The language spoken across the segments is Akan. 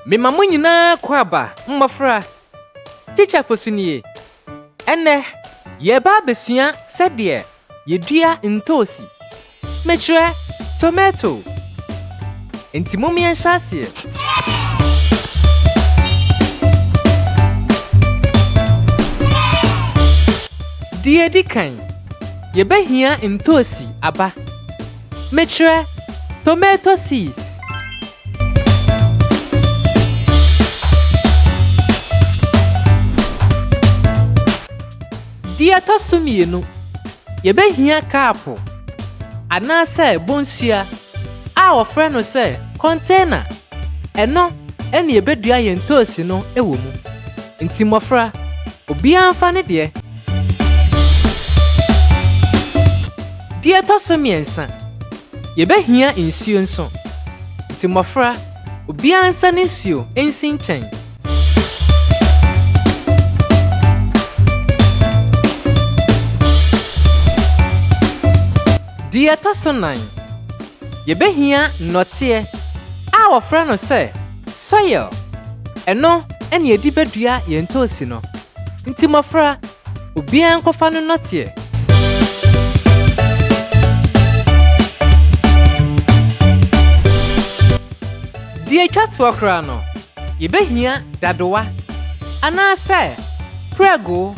Me mamu nyina kwaba mmofra Teacher Fosu nie ene ye ba besua sede ye dua ntosi mechre tomato enti mumien shasie die dikan ye behia ntosi aba mechre tomato seeds dia tosumienu ye behia kapo anase bonsia a ofre no se container eno ene ye bedua ye ntosi no ewo mu nti mofra obi anfa ne de dia tosumiensa ye behia nsuo nso nti mofra obi ansa ne nsuo ensin chen dia tosunan ye behia notie a ofra no se soil eno ene edi bedua ye ntosi no nti mofra obi ankofa no notie die twatu okra no ye behia dadowa anase prego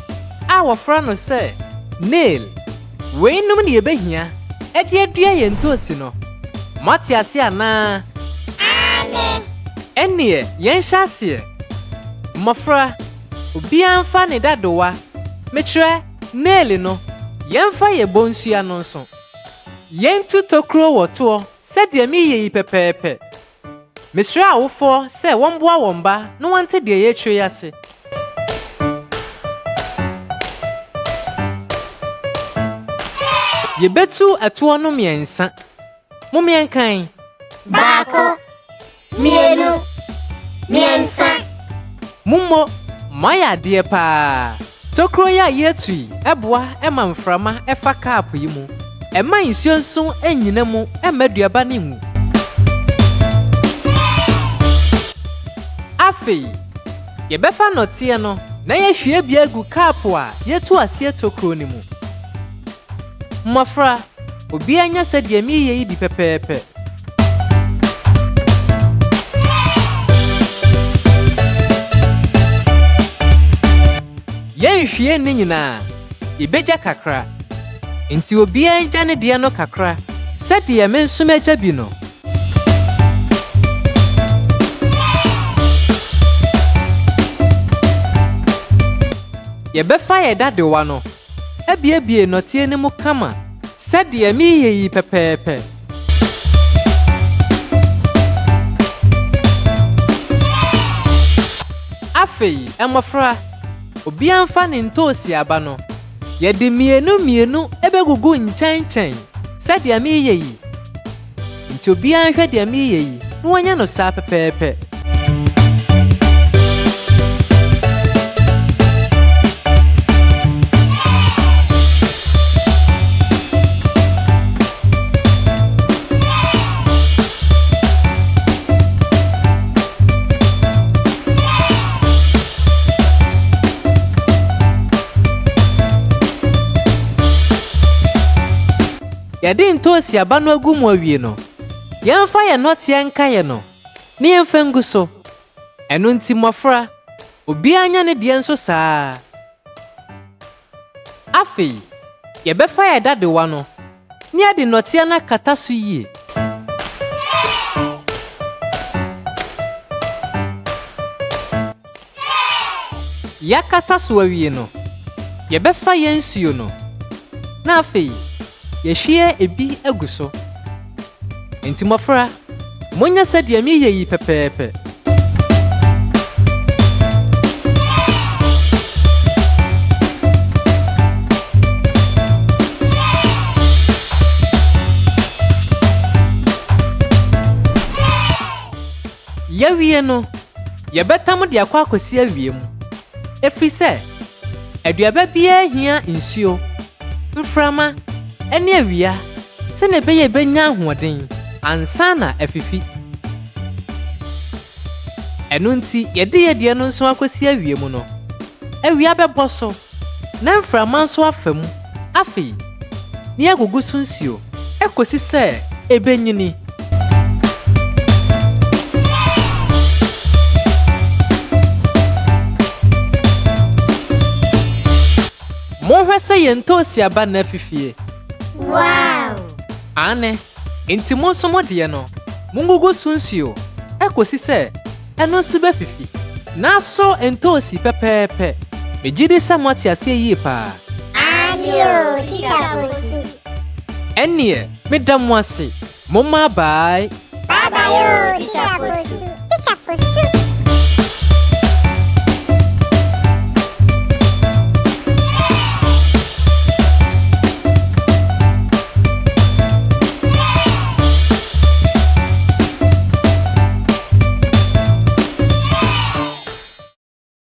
a ofra no se nail weinum ne ye behia edua ye ntosi no matiase ana amen enie yen hyase mofra obi anfa ne dadowa mechre nail no yenfa ye bonsia no nso yentu tokro woto sede mi ye pepepe mesra awofo se wonboa womba no wante de ye twe yase ye betu atuo no miensa mumien kan Bako mienu miensa mummo maya de pa tokro ya yetui eboa emamframa efa kap yi mu ema nsuonso enyina mu emaduaba ne hu afi ye befa notie no na ye hwie bia gu kap a yetu asie tokro ni mu mofra obi anya sede mi ye di pepepe ye hwie ni nyina ibeja kakra enti obi anja ne de no kakra sede ye mensum aja bi no ye befa ye dadewa no ebiebie notie ne mu kama sede mi ye pepepe afei emofra obi anfa ne ntosi aba no ye de mienu ebegugu nchenchen sede mi ye yi nti obi anhwe de mi ye yi no wanya no sa pepepe yadi ntosi aba no agu mu awie no yemfa ye notie nka ye no ne yemfa nguso eno nti mofra obi anya ne de enso saa afi ye befa ye dadewa no ne ade notie na kata so yie ya kata so awie no ye befa ye nsuo no na afi ye hwie ebi aguso enti mofra monya sede mi ye yi pepepe ya wie no ye betam de akwa akosi awie mu efi se aduaba bia hia nsuo mframa ene awia se ne beye benya ahoden ansa na afifi Eno nti yede no nso akwasi awie mu no. Awia bɛbɔ so. Na mframa nso afam. Afi. Ni agugu sunsio. Ekosi sɛ ebenyini. Mohwɛ sɛ yentosi aba na fifie. Wow! Ane, enti mo nso mo de no. Mungugu sunsio. Ekosi sɛ eno nso bɛ fifi. Na so entosi pɛpɛɛpɛ. Mejidi sa mo ate ase yi pa. Adio, Teacher Fosu. Enie, me da mo ase. Mama bye. Bye bye,